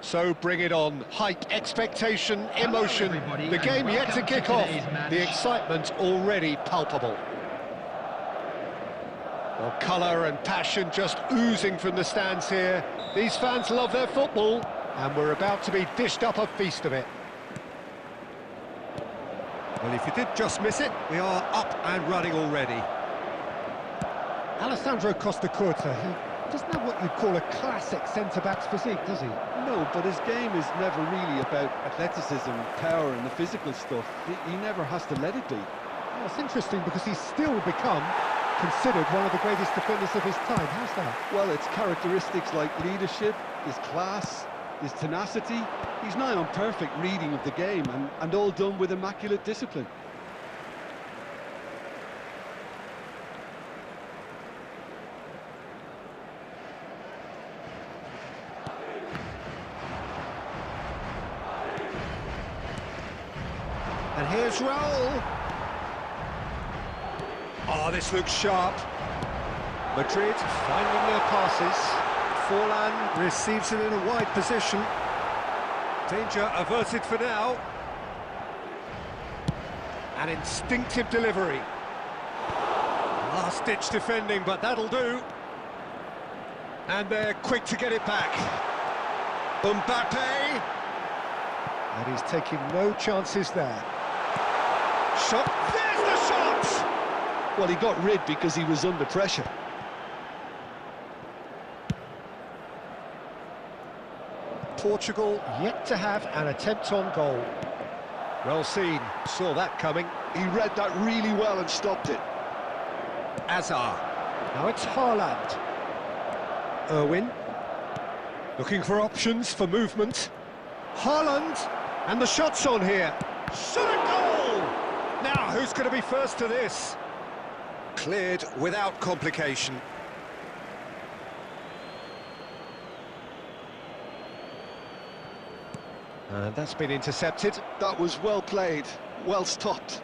So bring it on. Hype, expectation, emotion. The game yet to kick off. The excitement already palpable. Well, colour and passion just oozing from the stands here. These fans love their football, and we're about to be dished up a feast of it. Well, if you did just miss it, we are up and running already. Alessandro Costa Curta, he doesn't have what you'd call a classic centre-back's physique, does he? No, but his game is never really about athleticism, power and the physical stuff. He never has to let it be. Well, it's interesting because he's still become considered one of the greatest defenders of his time. How's that? Well, it's characteristics like leadership, his class, his tenacity. He's nigh on perfect reading of the game and all done with immaculate discipline. And here's Raul. Oh, this looks sharp. Madrid finding their passes. Forlan receives it in a wide position. Danger averted for now. An instinctive delivery. Last-ditch defending, but that'll do. And they're quick to get it back. Mbappe. And he's taking no chances there. Shot. There's the shot! Well, he got rid because he was under pressure. Portugal yet to have an attempt on goal. Well seen, saw that coming. He read that really well and stopped it. Azar. Now it's Haaland. Irwin. Looking for options for movement. Haaland. And the shot's on here. Shot a goal! Now, who's going to be first to this? Cleared without complication. And that's been intercepted. That was well played, well stopped.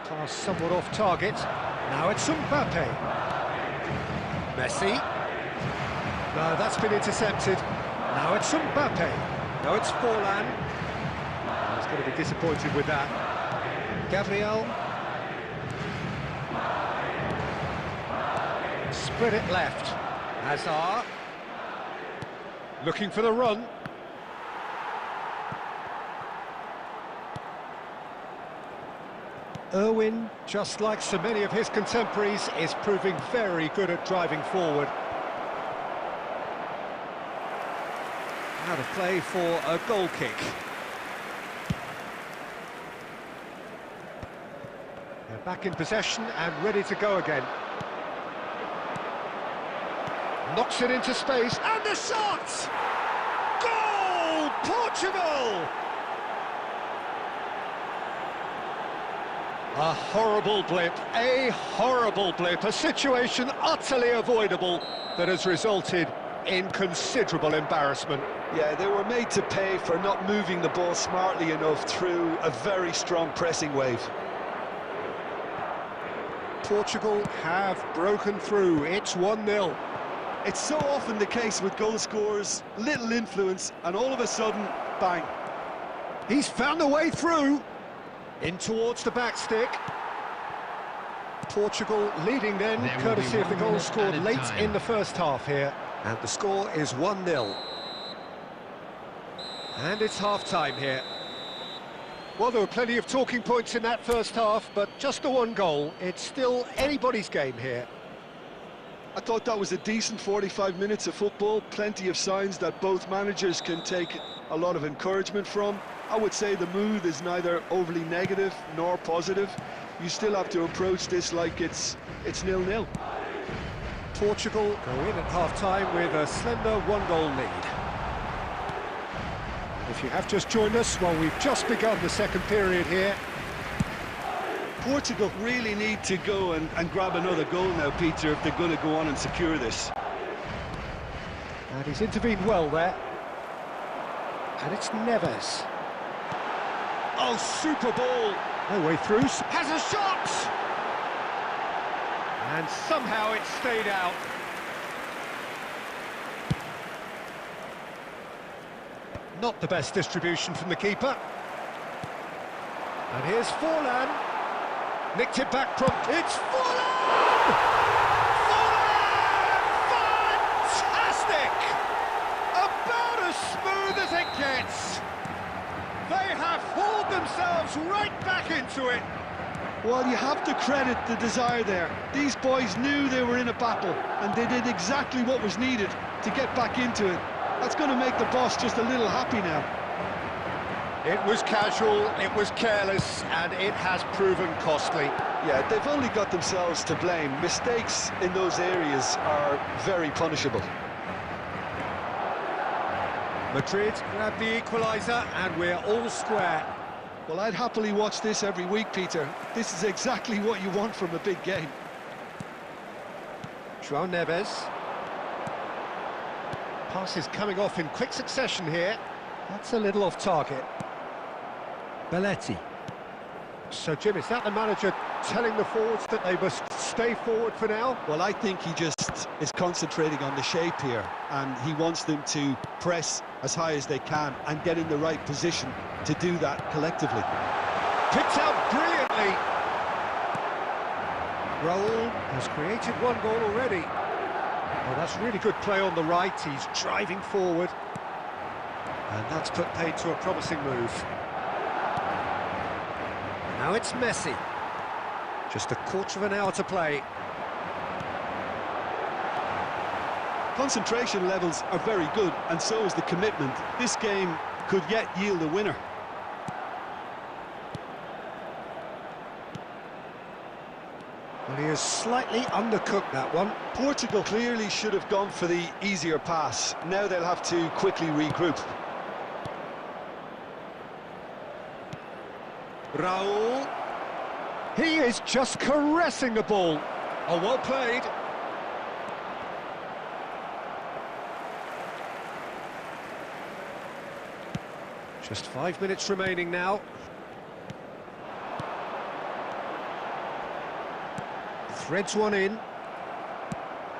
Pass somewhat off target. Now it's Mbappe. Messi. No, that's been intercepted. Now it's Mbappe. No, it's Forlan. He's going to be disappointed with that. Gabriel. Spread it left. Hazard. Looking for the run. Irwin, just like so many of his contemporaries, is proving very good at driving forward. Out of play for a goal kick. They're back in possession and ready to go again. Knocks it into space, and the shot! Goal! Portugal! A horrible blip, a situation utterly avoidable that has resulted in considerable embarrassment. Yeah, they were made to pay for not moving the ball smartly enough through a very strong pressing wave. Portugal have broken through, it's 1-0. It's so often the case with goal scorers, little influence, and all of a sudden, bang. He's found a way through. In towards the back stick. Portugal leading then, courtesy of the goal scored late in the first half here. And the score is 1-0. And it's half-time here. Well, there were plenty of talking points in that first half, but just the one goal. It's still anybody's game here. I thought that was a decent 45 minutes of football, plenty of signs that both managers can take a lot of encouragement from. I would say the mood is neither overly negative nor positive. You still have to approach this like it's 0-0. Portugal go in at half-time with a slender one-goal lead. If you have just joined us, well, we've just begun the second period here. Portugal really need to go and grab another goal now, Peter, if they're going to go on and secure this. And he's intervened well there. And it's Neves. Oh, super ball. No way through. Has a shot! And somehow it stayed out. Not the best distribution from the keeper. And here's Forlan. Nicked it back from... It's Forlan! Forlan! Fantastic! About as smooth as it gets. They have hauled themselves right back into it. Well, you have to credit the desire there. These boys knew they were in a battle, and they did exactly what was needed to get back into it. That's going to make the boss just a little happy now. It was casual, it was careless, and it has proven costly. Yeah, they've only got themselves to blame. Mistakes in those areas are very punishable. Madrid grab the equaliser, and we're all square. Well, I'd happily watch this every week, Peter. This is exactly what you want from a big game. João Neves. Passes coming off in quick succession here. That's a little off target. Belletti. So, Jim, is that the manager telling the forwards that they must stay forward for now? Well, I think he just is concentrating on the shape here, and he wants them to press as high as they can and get in the right position to do that collectively. Picked out brilliantly. Raul has created one goal already. Well, that's really good play on the right. He's driving forward. And that's put paid to a promising move. Now it's Messi. Just a quarter of an hour to play. Concentration levels are very good, and so is the commitment. This game could yet yield a winner. Well, he has slightly undercooked that one. Portugal clearly should have gone for the easier pass. Now they'll have to quickly regroup. Raul. He is just caressing the ball. Oh, well played. Just 5 minutes remaining now. Threads one in.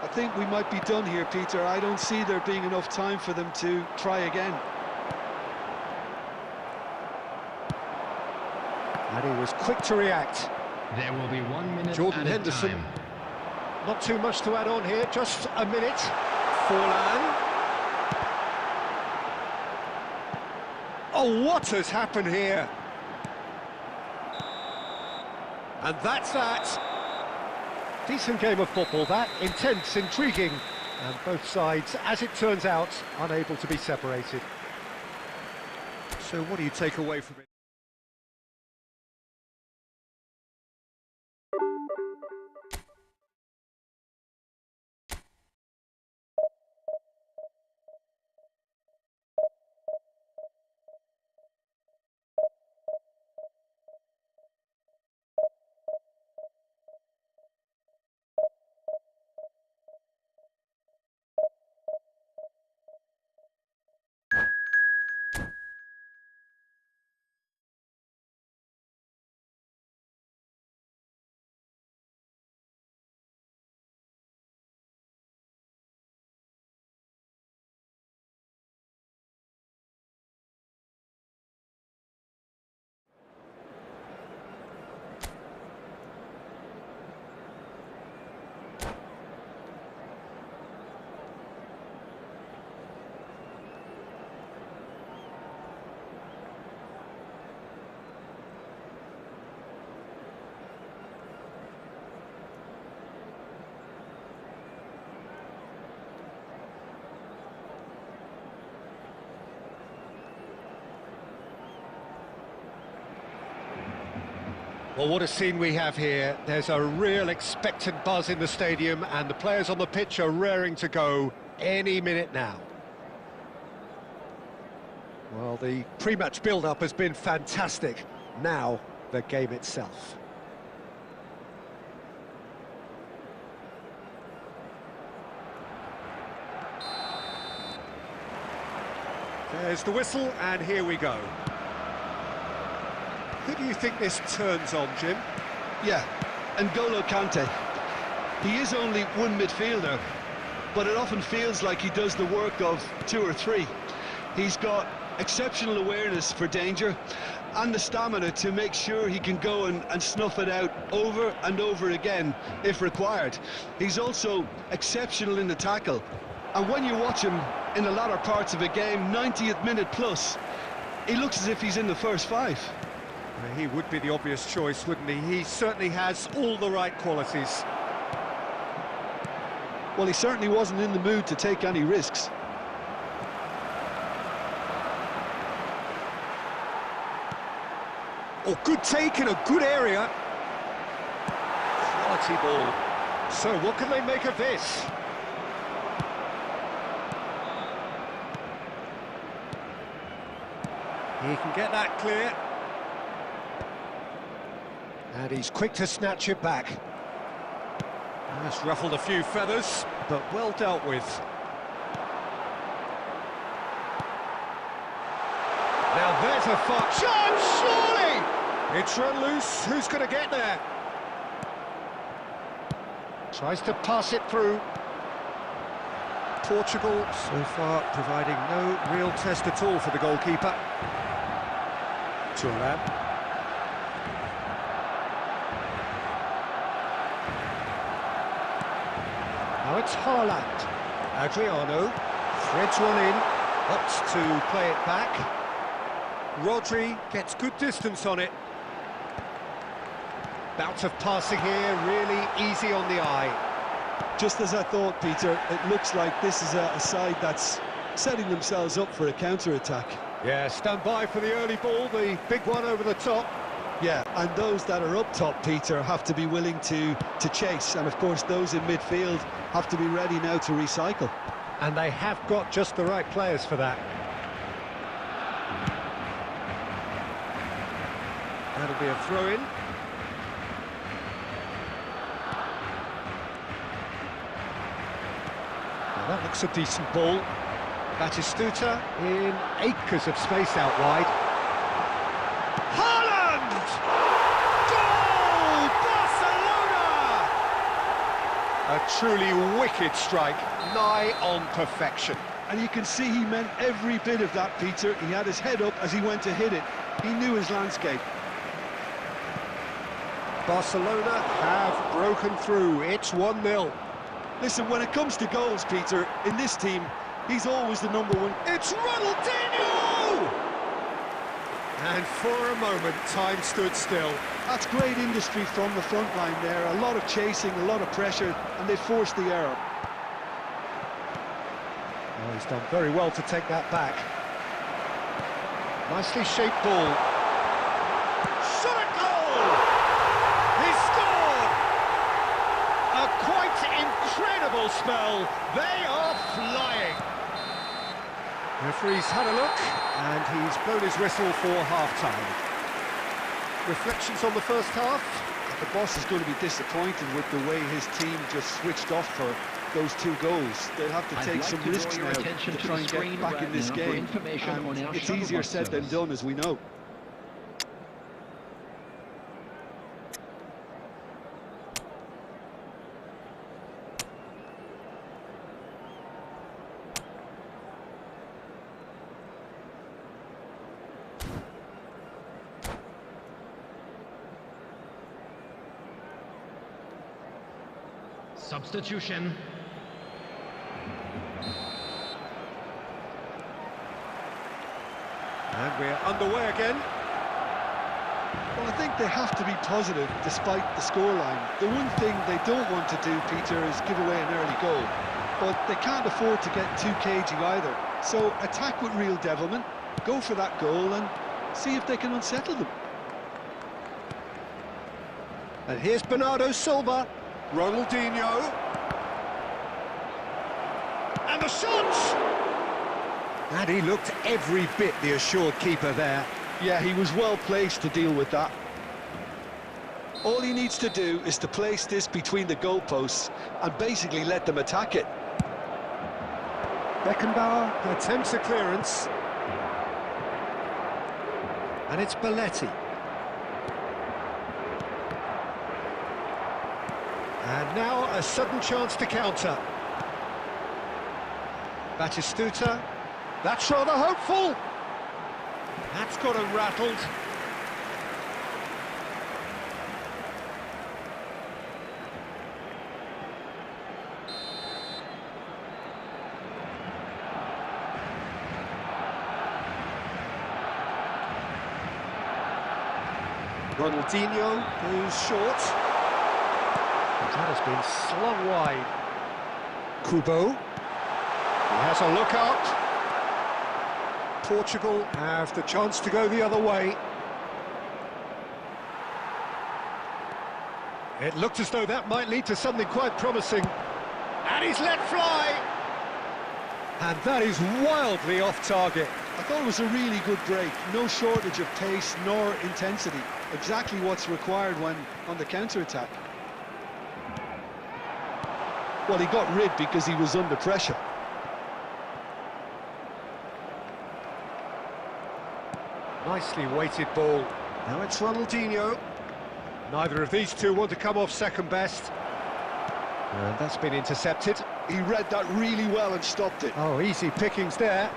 I think we might be done here, Peter. I don't see there being enough time for them to try again. And he was quick to react. There will be 1 minute Jordan at Henderson. a time. Not too much to add on here, just a minute. Forlan. Oh, what has happened here? And that's that. Decent game of football, that. Intense, intriguing. And both sides, as it turns out, unable to be separated. So what do you take away from it? Well, what a scene we have here. There's a real expectant buzz in the stadium, and the players on the pitch are raring to go any minute now. Well, the pre-match build-up has been fantastic. Now, the game itself. There's the whistle, and here we go. Who do you think this turns on, Jim? Yeah, N'Golo Kante. He is only one midfielder, but it often feels like he does the work of two or three. He's got exceptional awareness for danger and the stamina to make sure he can go and snuff it out over and over again if required. He's also exceptional in the tackle, and when you watch him in the latter parts of a game, 90th minute plus, he looks as if he's in the first five. He would be the obvious choice, wouldn't he? He certainly has all the right qualities. Well, he certainly wasn't in the mood to take any risks. Oh, good take in a good area. Quality ball. So, what can they make of this? He can get that clear. And he's quick to snatch it back. That's ruffled a few feathers, but well dealt with. Now there's a far chance, surely! It's run loose, who's going to get there? Tries to pass it through. Portugal, so far, providing no real test at all for the goalkeeper. Turan. Now it's Haaland. Adriano threads one in, opts to play it back. Rodri gets good distance on it. Bout of passing here, really easy on the eye. Just as I thought, Peter, it looks like this is a side that's setting themselves up for a counter-attack. Yeah, stand by for the early ball, the big one over the top. Yeah, and those that are up top, Peter, have to be willing to chase, and of course those in midfield have to be ready now to recycle. And they have got just the right players for that. That'll be a throw-in. Now that looks a decent ball. Batistuta in acres of space out wide. Haaland! Goal! Barcelona! A truly wicked strike, nigh on perfection. And you can see he meant every bit of that, Peter. He had his head up as he went to hit it. He knew his landscape. Barcelona have broken through. It's 1-0. Listen, when it comes to goals, Peter, in this team, he's always the number one. It's Ronaldinho! And for a moment, time stood still. That's great industry from the front line there. A lot of chasing, a lot of pressure, and they forced the error. Oh, he's done very well to take that back. Nicely shaped ball. Shot at goal! He scored! A quite incredible spell. They are flying. Referee's had a look, and he's blown his whistle for half-time. Reflections on the first half? The boss is going to be disappointed with the way his team just switched off for those two goals. They'll have to take some risks now to try and get back in this game. And it's easier said than done, as we know. Substitution. And we're underway again. Well, I think they have to be positive despite the scoreline. The one thing they don't want to do, Peter, is give away an early goal. But they can't afford to get too cagey either. So attack with real devilment, go for that goal and see if they can unsettle them. And here's Bernardo Silva. Ronaldinho. And the shot! And he looked every bit the assured keeper there. Yeah, he was well placed to deal with that. All he needs to do is to place this between the goalposts and basically let them attack it. Beckenbauer attempts a clearance. And it's Belletti. And now a sudden chance to counter. Batistuta. That's rather hopeful. That's got him rattled. Ronaldinho goes short. That has been slung wide. Kubo. He has a look out. Portugal have the chance to go the other way. It looked as though that might lead to something quite promising. And he's let fly! And that is wildly off target. I thought it was a really good break. No shortage of pace nor intensity. Exactly what's required when on the counter-attack. Well, he got rid because he was under pressure. Nicely weighted ball. Now it's Ronaldinho. Neither of these two want to come off second best. And that's been intercepted. He read that really well and stopped it. Oh, easy pickings there.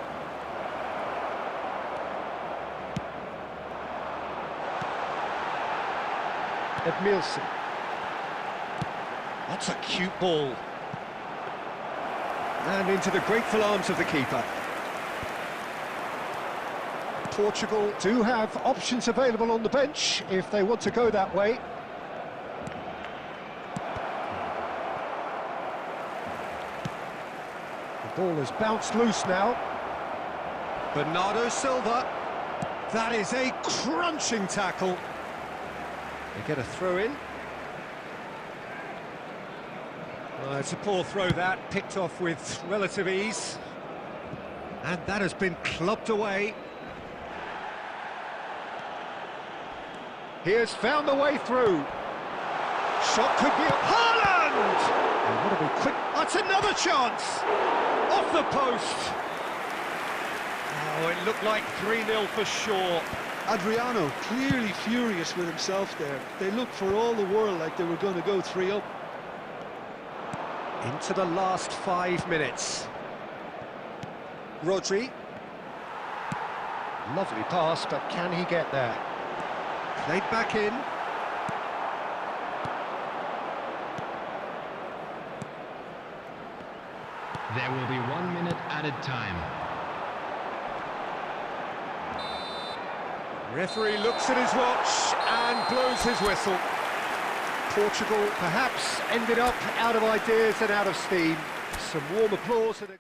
Edmilson. That's a cute ball. And into the grateful arms of the keeper. Portugal do have options available on the bench if they want to go that way. The ball has bounced loose now. Bernardo Silva. That is a crunching tackle. They get a throw in. It's a poor throw that, picked off with relative ease. And that has been clubbed away. He has found the way through. Shot could be a Haaland! And what a be quick. That's another chance! Off the post! Oh, it looked like 3-0 for sure. Adriano clearly furious with himself there. They looked for all the world like they were going to go 3-up. Into the last 5 minutes. Rodri. Lovely pass, but can he get there? Played back in. There will be 1 minute added time. Referee looks at his watch and blows his whistle. Portugal perhaps ended up out of ideas and out of steam. Some warm applause and a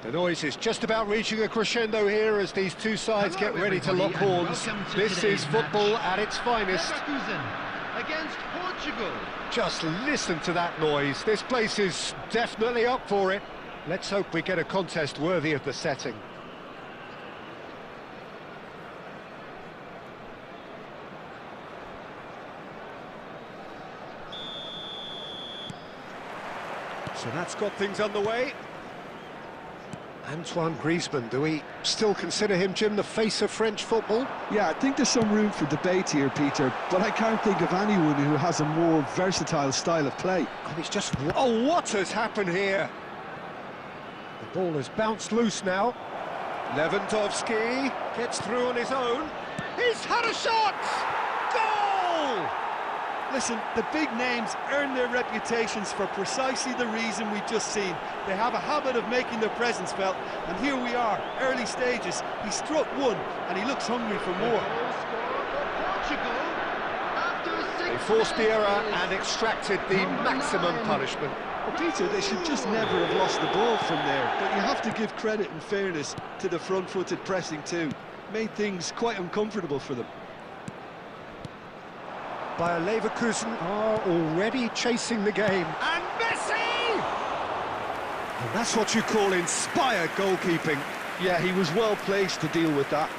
The noise is just about reaching a crescendo here as these two sides Hello, get ready to everybody, lock and horns. welcome to This today's is football match. at its finest. Leverkusen against Portugal. Just listen to that noise. This place is definitely up for it. Let's hope we get a contest worthy of the setting. So that's got things underway. Antoine Griezmann, do we still consider him, Jim, the face of French football? Yeah, I think there's some room for debate here, Peter, but I can't think of anyone who has a more versatile style of play. And it's just... Oh, what has happened here? The ball has bounced loose now. Lewandowski gets through on his own. He's had a shot! Goal! Listen, the big names earn their reputations for precisely the reason we've just seen. They have a habit of making their presence felt, and here we are, early stages. He struck one, and he looks hungry for more. They forced the error and extracted the maximum punishment. Well, Peter, they should just never have lost the ball from there, but you have to give credit and fairness to the front-footed pressing too. Made things quite uncomfortable for them. Bayer Leverkusen are already chasing the game. And Messi! And that's what you call inspired goalkeeping. Yeah, he was well placed to deal with that.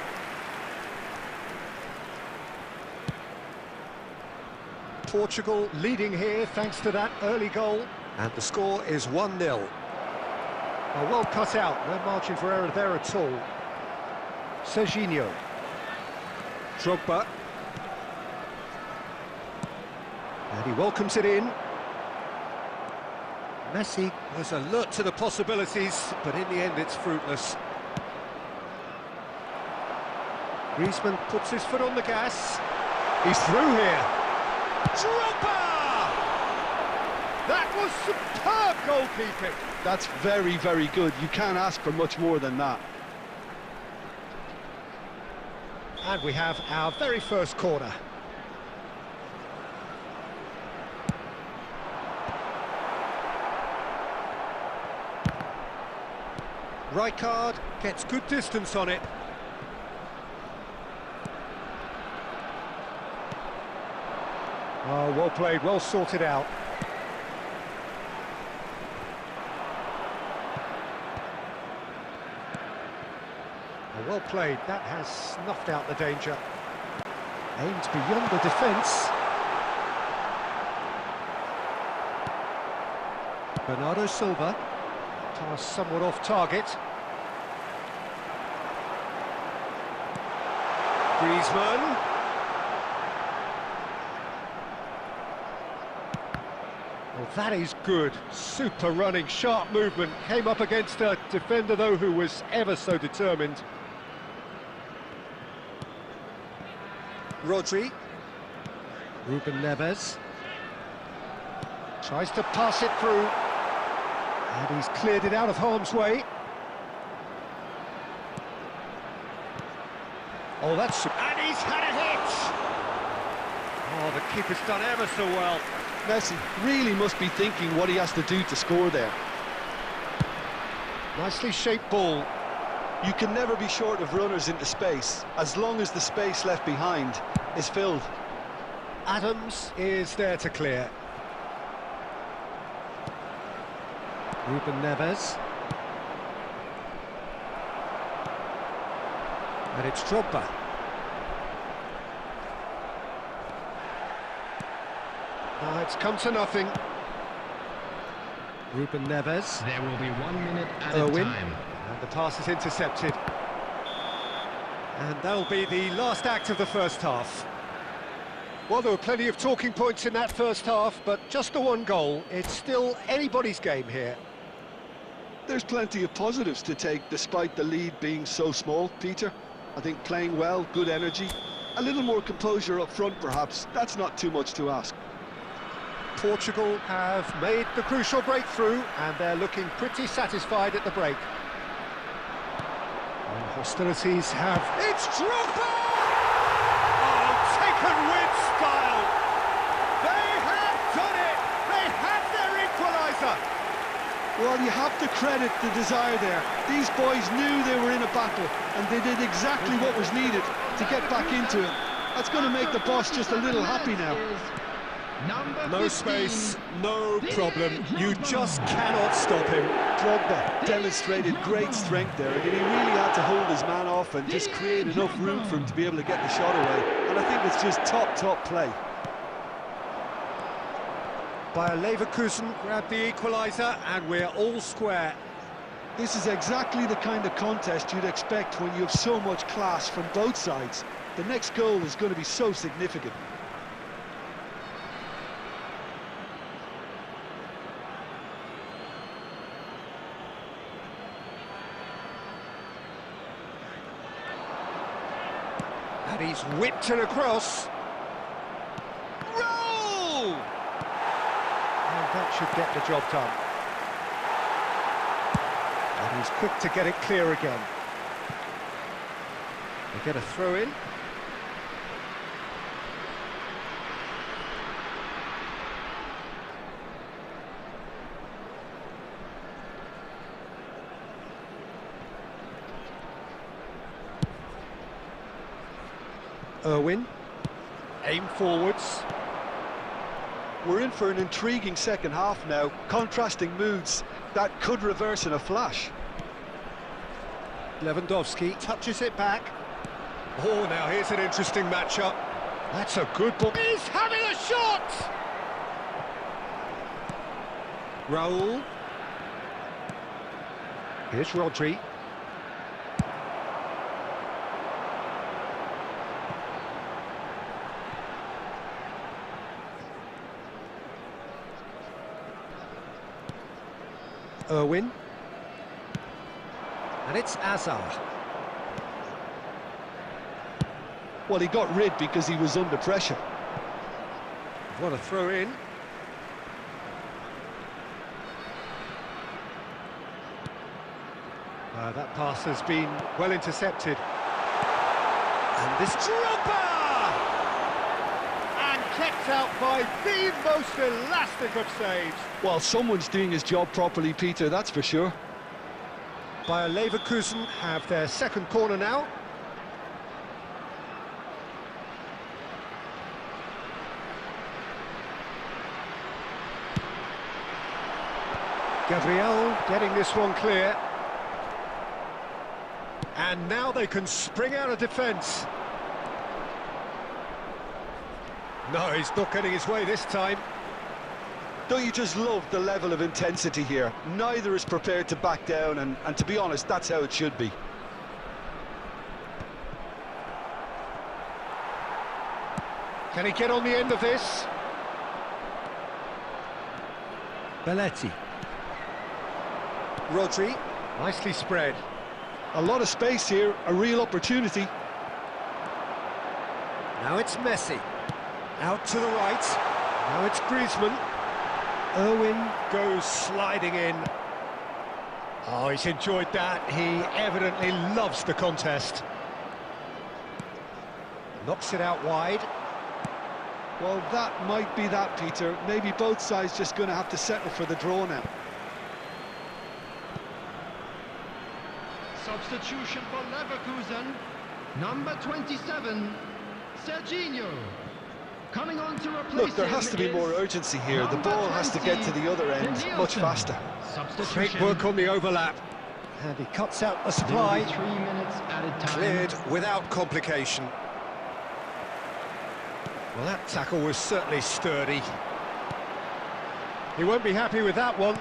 Portugal leading here thanks to that early goal. And the score is 1-0. Well cut out, no margin for error there at all. Serginho. Drogba. And he welcomes it in. Messi was alert to the possibilities, but in the end it's fruitless. Griezmann puts his foot on the gas. He's through here. Drogba! That was superb goalkeeping. That's very, very good. You can't ask for much more than that. And we have our very first corner. Rijkaard gets good distance on it. Oh, well played, well sorted out. Oh, well played, that has snuffed out the danger. Aimed beyond the defence. Bernardo Silva. Pass somewhat off target. Griezmann. Well, that is good. Super running, sharp movement. Came up against a defender, though, who was ever so determined. Rodri. Ruben Neves. Tries to pass it through. And he's cleared it out of harm's way. Oh, that's... And he's had a hit! Oh, the keeper's done ever so well. Messi really must be thinking what he has to do to score there. Nicely shaped ball. You can never be short of runners into space, as long as the space left behind is filled. Adams is there to clear. Ruben Neves. And it's Drogba. It's come to nothing. Ruben Neves. There will be 1 minute at a Irwin. time. And the pass is intercepted. And that'll be the last act of the first half. Well, there were plenty of talking points in that first half, but just the one goal. It's still anybody's game here. There's plenty of positives to take despite the lead being so small, Peter. I think playing well, good energy, a little more composure up front perhaps, that's not too much to ask. Portugal have made the crucial breakthrough and they're looking pretty satisfied at the break. And hostilities have... It's Drogba! Oh, taken with style! They have done it! They have their equaliser! Well, Well, you have to credit the desire there. These boys knew they were in a battle, and they did exactly what was needed to get back into it. That's going to make the boss just a little happy now. No space, no problem. You just cannot stop him. Drogba demonstrated great strength there, and he really had to hold his man off and just create enough room for him to be able to get the shot away. And I think it's just top play. Bayer Leverkusen grab the equaliser, and we're all square. This is exactly the kind of contest you'd expect when you have so much class from both sides. The next goal is going to be so significant. And he's whipped it across. Roll! And that should get the job done. And he's quick to get it clear again. They get a throw in. Irwin, aim forwards. We're in for an intriguing second half now, contrasting moods that could reverse in a flash. Lewandowski touches it back. Oh, now here's an interesting matchup. That's a good ball. He's having a shot! Raul. Here's Rodri. Irwin. And it's Hazard. Well, he got rid because he was under pressure. What a throw in. That pass has been well intercepted. And this dropper! And kept out by the most elastic of saves. Well, someone's doing his job properly, Peter, that's for sure. Bayer Leverkusen have their second corner now. Gabriel getting this one clear. And now they can spring out of defence. No, he's not getting his way this time. Don't you just love the level of intensity here? Neither is prepared to back down, and to be honest, that's how it should be. Can he get on the end of this? Belletti. Rodri, nicely spread. A lot of space here, a real opportunity. Now it's Messi. Out to the right. Now it's Griezmann. Irwin goes sliding in. Oh, he's enjoyed that. He evidently loves the contest. Knocks it out wide. Well, that might be that, Peter. Maybe both sides just going to have to settle for the draw now. Substitution for Leverkusen, number 27, Serginho. Coming on to replace Look, there has to be more urgency here. The ball has to get to the other end much faster. Great work on the overlap. And he cuts out the supply. 3 minutes added time. Cleared without complication. Well, that tackle was certainly sturdy. He won't be happy with that one.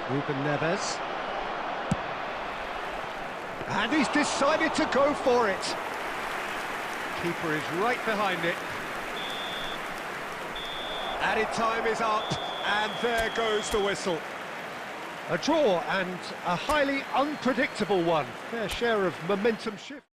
Ruben Neves. And he's decided to go for it. Keeper is right behind it. Added time is up, and there goes the whistle. A draw, and a highly unpredictable one. Fair share of momentum shift.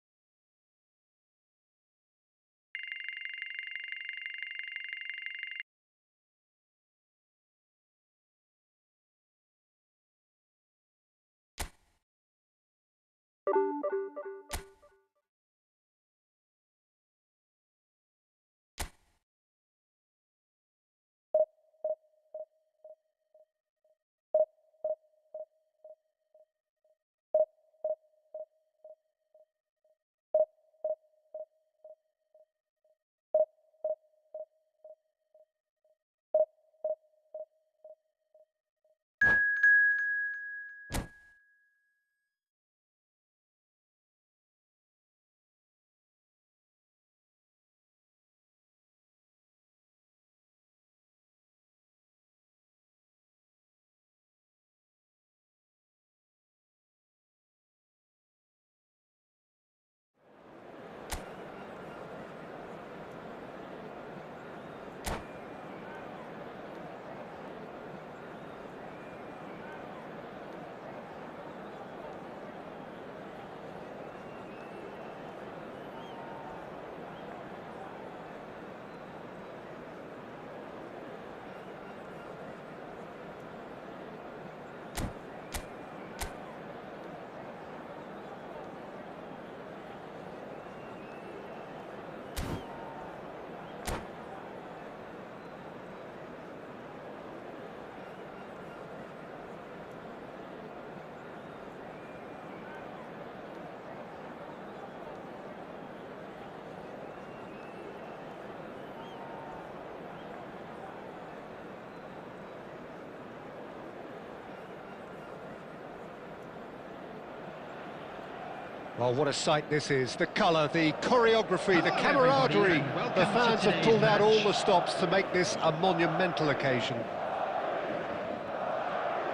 Well, what a sight this is. The colour, the choreography, the Hello, everybody, camaraderie. and welcome The to fans have today's pulled out all match. the stops to make this a monumental occasion.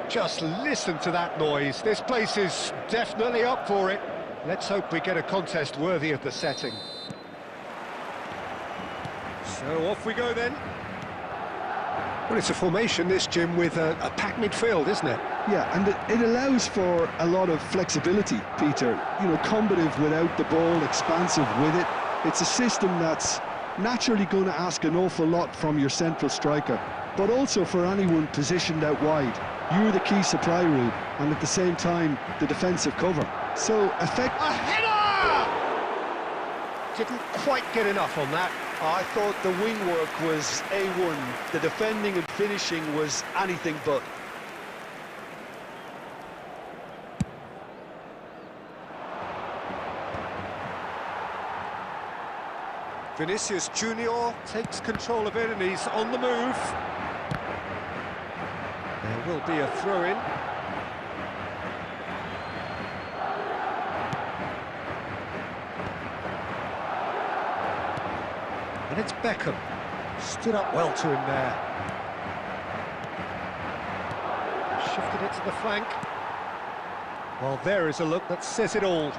Just listen to that noise. This place is definitely up for it. Let's hope we get a contest worthy of the setting. So off we go then. Well, it's a formation, this, Jim, with a packed midfield, isn't it? Yeah, and it allows for a lot of flexibility, Peter. You know, combative without the ball, expansive with it. It's a system that's naturally going to ask an awful lot from your central striker, but also for anyone positioned out wide. You're the key supply route, and at the same time, the defensive cover. So, A header! Didn't quite get enough on that. I thought the wing work was A1. The defending and finishing was anything but. Vinicius Junior takes control of it and he's on the move. There will be a throw-in. And it's Beckham. Stood up well to him there. Shifted it to the flank. Well, there is a look that says it all.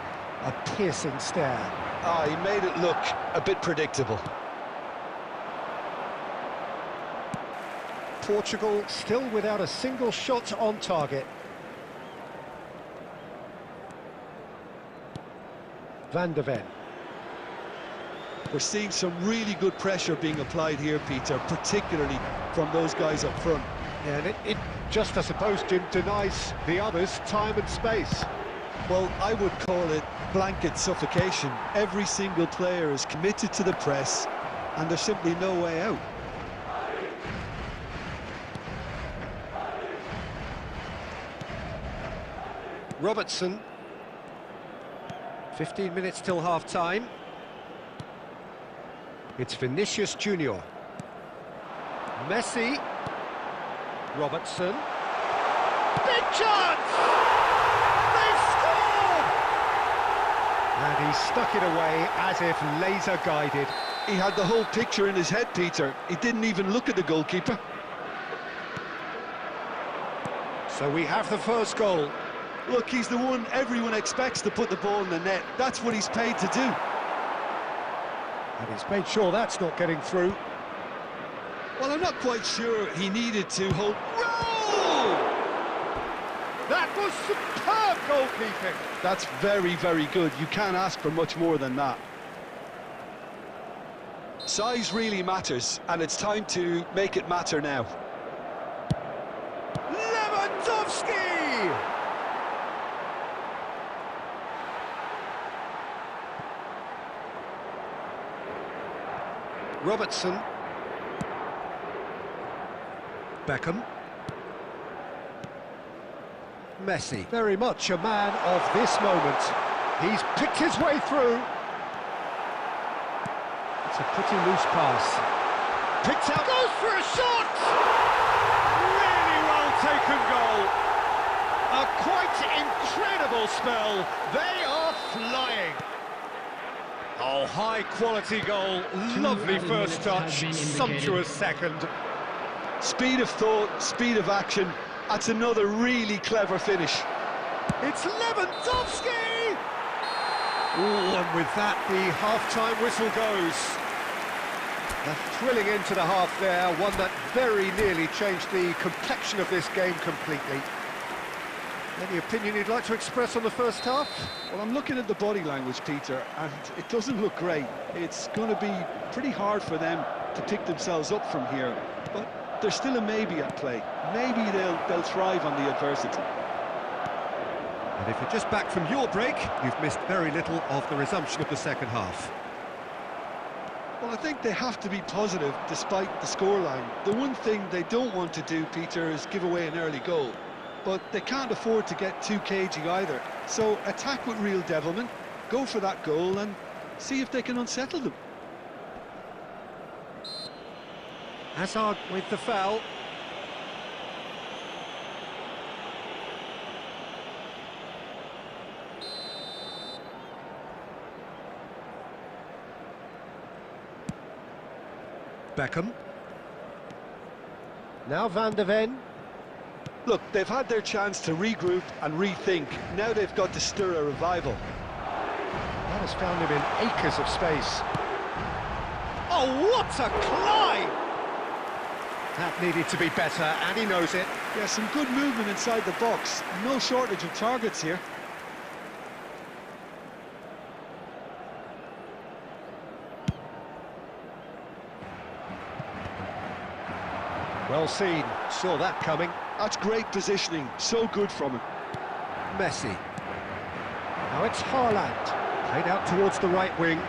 A piercing stare. Ah, he made it look a bit predictable. Portugal still without a single shot on target. Van de Ven. We're seeing some really good pressure being applied here, Peter, particularly from those guys up front. Yeah, and it just, I suppose, Jim, denies the others time and space. Well, I would call it blanket suffocation. Every single player is committed to the press, and there's simply no way out. Robertson. 15 minutes till half-time. It's Vinicius Junior. Messi. Robertson. Big chance! They've scored! And he stuck it away as if laser-guided. He had the whole picture in his head, Peter. He didn't even look at the goalkeeper. So we have the first goal. Look, he's the one everyone expects to put the ball in the net. That's what he's paid to do. And he's made sure that's not getting through. Well, I'm not quite sure he needed to hold... Roll! That was superb goalkeeping. That's very, very good. You can't ask for much more than that. Size really matters, and it's time to make it matter now. Lewandowski! Robertson. Beckham. Messi. Very much a man of this moment. He's picked his way through. It's a pretty loose pass. Picked out. Goes for a shot! Really well taken goal. A quite incredible spell. They are flying. Oh, high-quality goal. Lovely first touch. Sumptuous second. Speed of thought, speed of action. That's another really clever finish. It's Lewandowski! Ooh, and with that, the half-time whistle goes. A thrilling end to the half there, one that very nearly changed the complexion of this game completely. Any opinion you'd like to express on the first half? Well, I'm looking at the body language, Peter, and it doesn't look great. It's going to be pretty hard for them to pick themselves up from here, but there's still a maybe at play. Maybe they'll thrive on the adversity. And if you're just back from your break, you've missed very little of the resumption of the second half. Well, I think they have to be positive despite the scoreline. The one thing they don't want to do, Peter, is give away an early goal. But they can't afford to get too cagey either. So attack with real devilment, go for that goal and see if they can unsettle them. Hazard with the foul. Beckham. Now Van de Ven. Look, they've had their chance to regroup and rethink. Now they've got to stir a revival. That has found him in acres of space. Oh, what a climb! That needed to be better, and he knows it. Yeah, some good movement inside the box. No shortage of targets here. Well seen, saw that coming. That's great positioning, so good from him. Messi. Now it's Haaland, played out towards the right wing.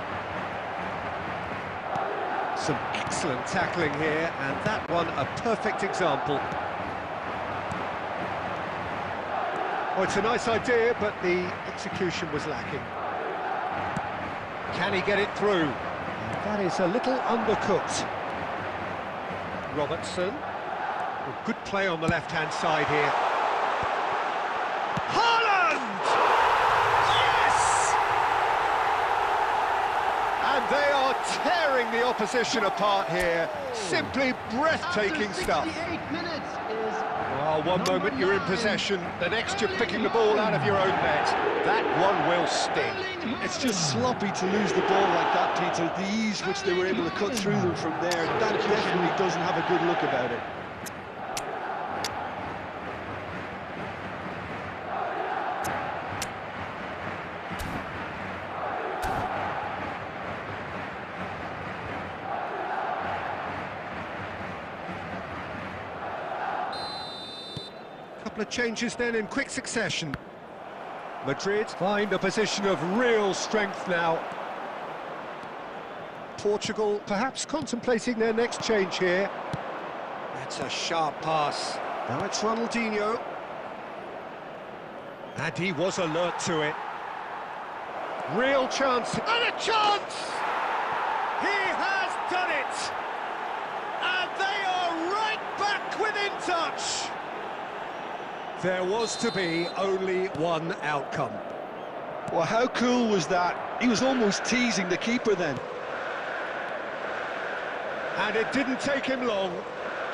Some excellent tackling here, and that one a perfect example. Oh, it's a nice idea, but the execution was lacking. Can he get it through? And that is a little undercooked. Robertson. Well, good play on the left-hand side here. Haaland! Yes! And they are tearing the opposition apart here. Simply breathtaking stuff. 68 minutes is Well, one moment you're in possession, the next you're picking the ball out of your own net. That one will sting. It's just sloppy to lose the ball like that, Peter. The ease which they were able to cut through them from there, that definitely doesn't have a good look about it. Couple of changes then in quick succession. Madrid find a position of real strength now. Portugal perhaps contemplating their next change here. That's a sharp pass. Now it's Ronaldinho. And he was alert to it. Real chance. And a chance! He has done it! And they are right back within touch! There was to be only one outcome. Well, how cool was that? He was almost teasing the keeper then. And it didn't take him long.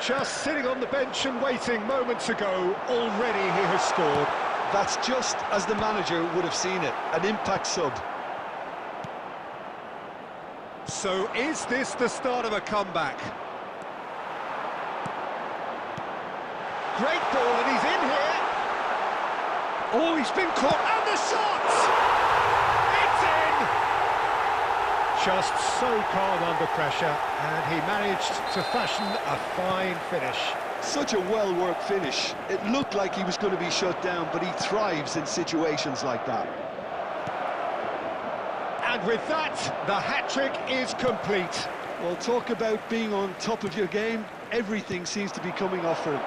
Just sitting on the bench and waiting moments ago, already he has scored. That's just as the manager would have seen it, an impact sub. So is this the start of a comeback? Great ball, and he's in here. Oh, he's been caught, and the shot! It's in! Just so calm under pressure, and he managed to fashion a fine finish. Such a well-worked finish. It looked like he was going to be shut down, but he thrives in situations like that. And with that, the hat-trick is complete. Well, talk about being on top of your game. Everything seems to be coming off for him.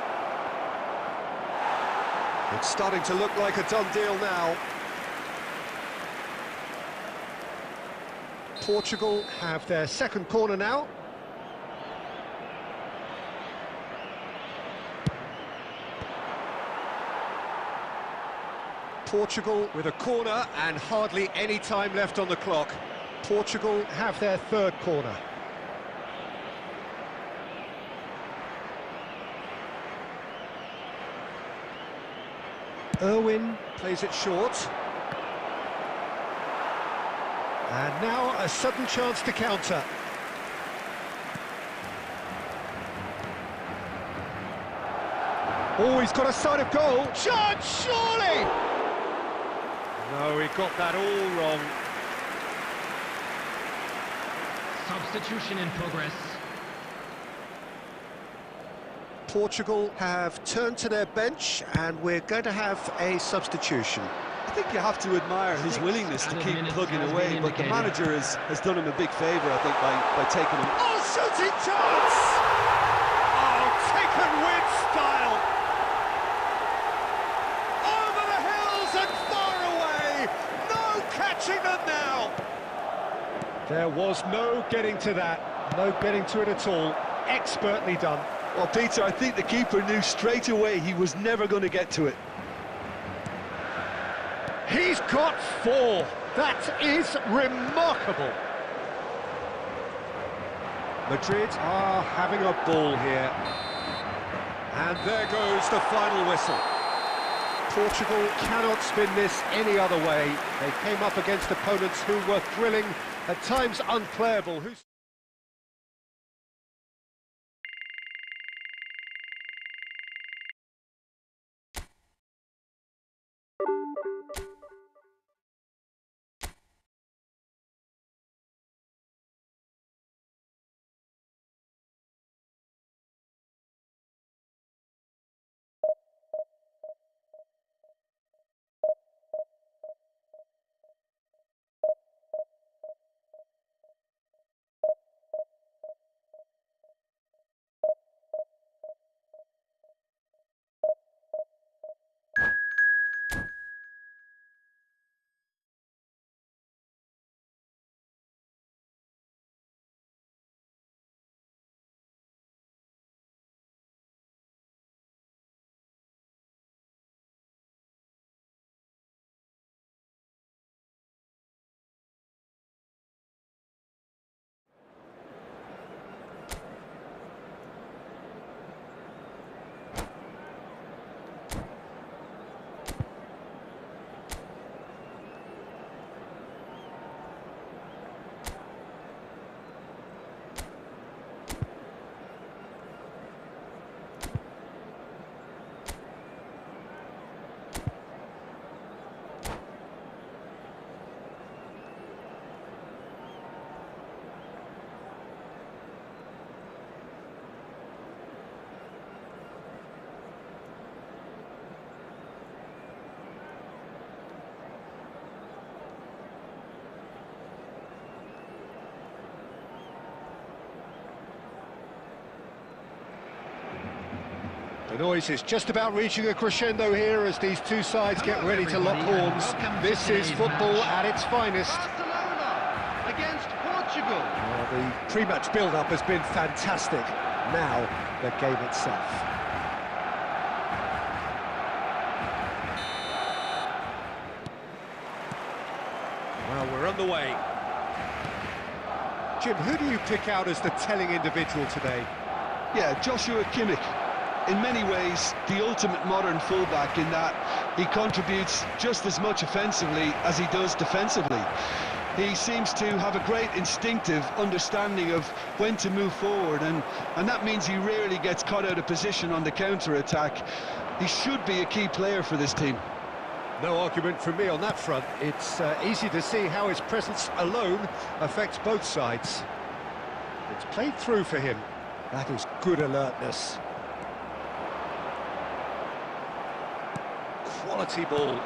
It's starting to look like a done deal now. Portugal have their second corner now. Portugal with a corner and hardly any time left on the clock. Portugal have their third corner. Irwin plays it short. And now a sudden chance to counter. Oh, he's got a sight of goal. Shot, surely! No, he got that all wrong. substitution in progress. Portugal have turned to their bench, and we're going to have a substitution. I think you have to admire his willingness to keep plugging away, but the manager has done him a big favour, I think, by taking him. Oh, shooting chance! Oh, taken with style! Over the hills and far away! No catching them now! There was no getting to that, no getting to it at all. Expertly done. Well, Peter, I think the keeper knew straight away he was never going to get to it. He's got 4. That is remarkable. Madrid are having a ball here. And there goes the final whistle. Portugal cannot spin this any other way. They came up against opponents who were thrilling, at times unplayable. The noise is just about reaching a crescendo here as these two sides get ready to lock horns. This is football at its finest. Barcelona against Portugal. Well, the pre-match build-up has been fantastic. Now, the game itself. Well, we're underway. Jim, who do you pick out as the telling individual today? Yeah, Joshua Kimmich. In many ways, the ultimate modern fullback in that he contributes just as much offensively as he does defensively. He seems to have a great instinctive understanding of when to move forward, and that means he rarely gets caught out of position on the counter-attack. He should be a key player for this team. No argument from me on that front. It's easy to see how his presence alone affects both sides. It's played through for him. That is good alertness. Quality ball.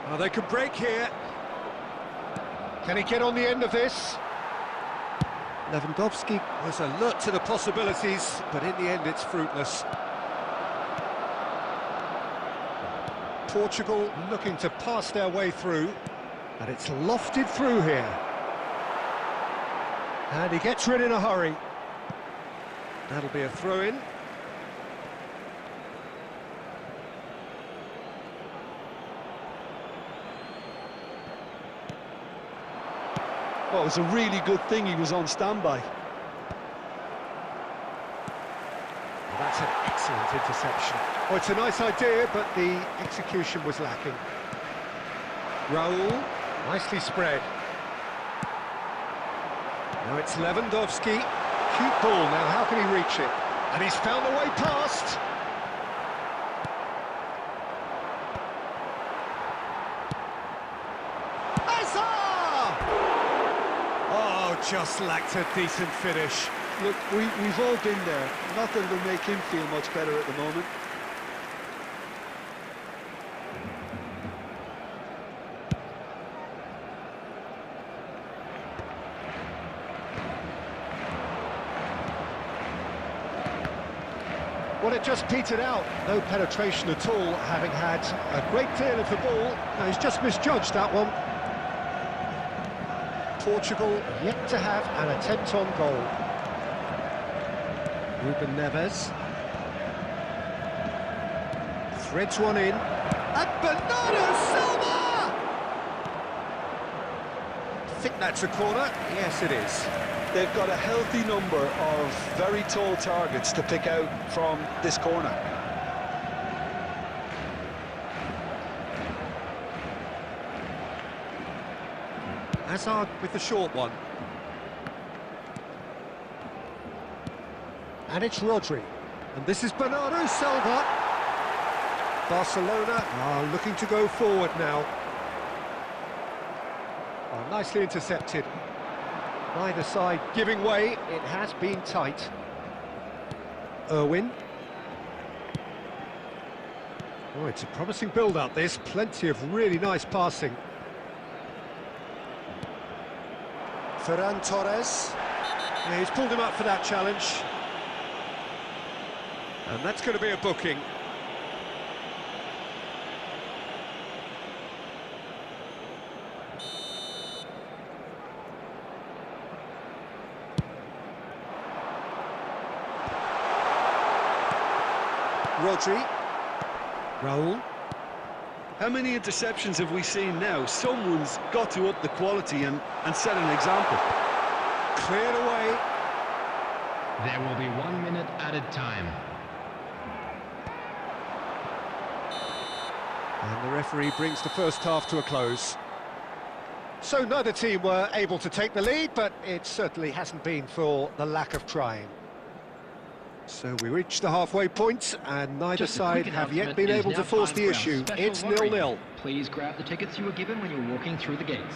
Oh, they can break here. Can he get on the end of this? Lewandowski was alert to the possibilities, but in the end it's fruitless. Portugal looking to pass their way through, and it's lofted through here. And he gets rid in a hurry. That'll be a throw-in. Well, it was a really good thing he was on standby. Well, that's an excellent interception. Oh, it's a nice idea, but the execution was lacking. Raul, nicely spread. Now it's Lewandowski. Cute ball, now how can he reach it? And he's found the way past. Just lacked a decent finish. Look, we've all been there. Not that it'll make him feel much better at the moment. Well, it just petered out. No penetration at all, having had a great deal of the ball. No, he's just misjudged that one. Portugal yet to have an attempt on goal. Ruben Neves threads one in, and Bernardo Silva! I think that's a corner. Yes, it is. They've got a healthy number of very tall targets to pick out from this corner. Hazard with the short one. And it's Rodri. And this is Bernardo Silva. Barcelona are looking to go forward now. Oh, nicely intercepted. Neither side giving way. It has been tight. Irwin. Oh, it's a promising build-up, this. Plenty of really nice passing. Ferran Torres. Yeah, he's pulled him up for that challenge. And that's going to be a booking. Rodri. Raul. How many interceptions have we seen now? Someone's got to up the quality and set an example. Cleared away. There will be 1 minute added time. And the referee brings the first half to a close. So neither team were able to take the lead, but it certainly hasn't been for the lack of trying. So we reach the halfway point, and neither side have yet been able to force the issue. It's 0-0. Please grab the tickets you were given when you were walking through the gates.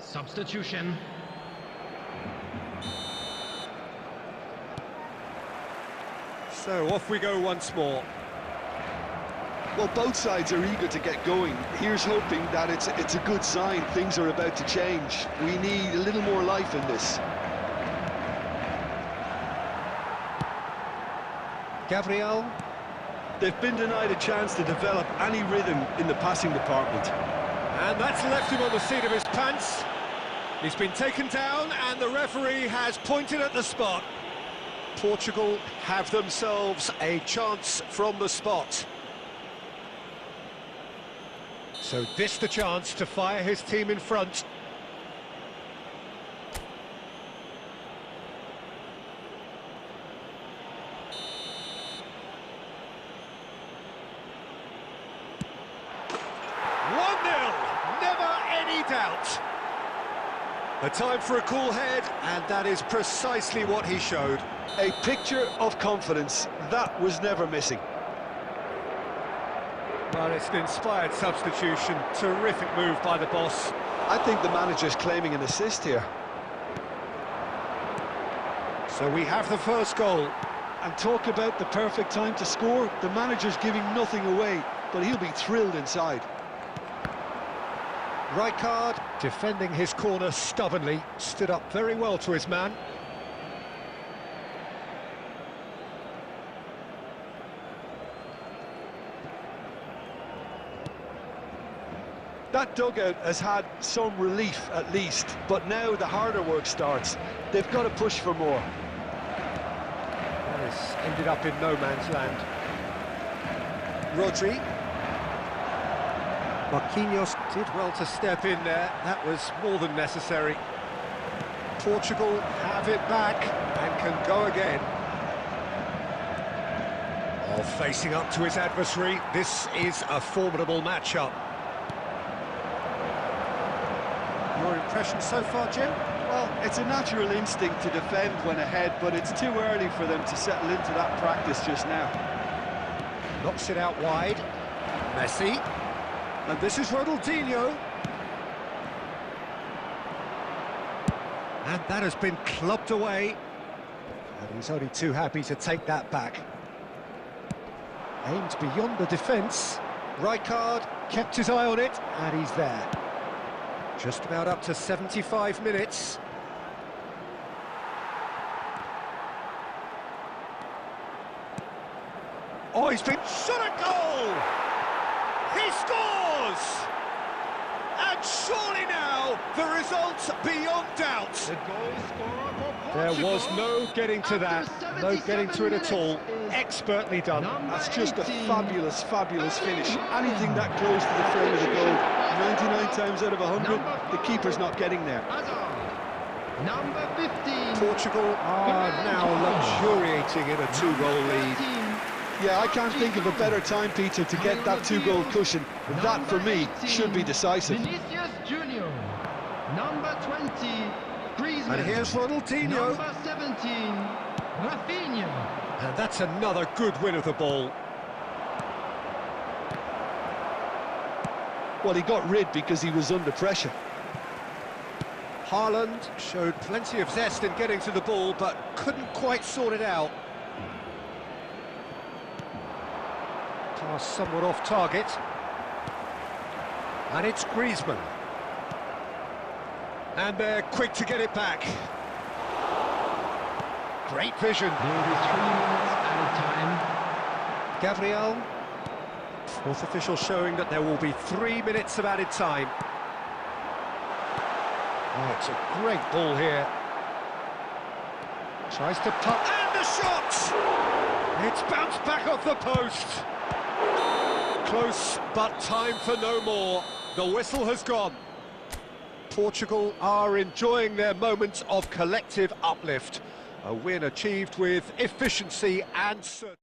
Substitution. So off we go once more. Well, both sides are eager to get going. Here's hoping that it's a good sign. Things are about to change. We need a little more life in this. Gabriel. They've been denied a chance to develop any rhythm in the passing department. And that's left him on the seat of his pants. He's been taken down, and the referee has pointed at the spot. Portugal have themselves a chance from the spot. So this the chance to fire his team in front. Doubt. A time for a cool head, and that is precisely what he showed. A picture of confidence that was never missing. Well, it's an inspired substitution. Terrific move by the boss. I think the manager's claiming an assist here. So we have the first goal. And talk about the perfect time to score. The manager's giving nothing away, but he'll be thrilled inside. Rijkaard, defending his corner stubbornly, stood up very well to his man. That dugout has had some relief at least, but now the harder work starts. They've got to push for more. This ended up in no man's land. Rodri. Marquinhos did well to step in there. That was more than necessary. Portugal have it back and can go again. Oh, facing up to his adversary, this is a formidable matchup. Your impression so far, Jim? Well, it's a natural instinct to defend when ahead, but it's too early for them to settle into that practice just now. Knocks it out wide. Messi. And this is Ronaldinho. And that has been clubbed away. And he's only too happy to take that back. Aimed beyond the defence. Rijkaard kept his eye on it, and he's there. Just about up to 75 minutes. Oh, he's been shot at goal! He scores! And surely now, the result's beyond doubt. The goal scorer for There Portugal. was no getting to that, no getting to it at all. Expertly done. That's just a fabulous, fabulous finish. Anything that close to the frame of the goal, 99 times out of 100, the keeper's not getting there. Hazard. Number 15. Portugal are now luxuriating in a 2-goal lead. Yeah, I can't think of a better time, Peter, to get that 2-goal cushion. That, for me, should be decisive. Vinicius Junior. Number 20. Griezmann. And here's Ronaldinho. Number 17. Rafinha. And that's another good win of the ball. Well, he got rid because he was under pressure. Haaland showed plenty of zest in getting to the ball, but couldn't quite sort it out. Pass somewhat off target. And it's Griezmann. And they're quick to get it back. Great vision. There will be 3 minutes added time. Gabriel. Fourth official showing that there will be 3 minutes of added time. Oh, it's a great ball here. Tries to putt. And the shot! It's bounced back off the post. Close, but time for no more. The whistle has gone. Portugal are enjoying their moments of collective uplift. A win achieved with efficiency and certainty.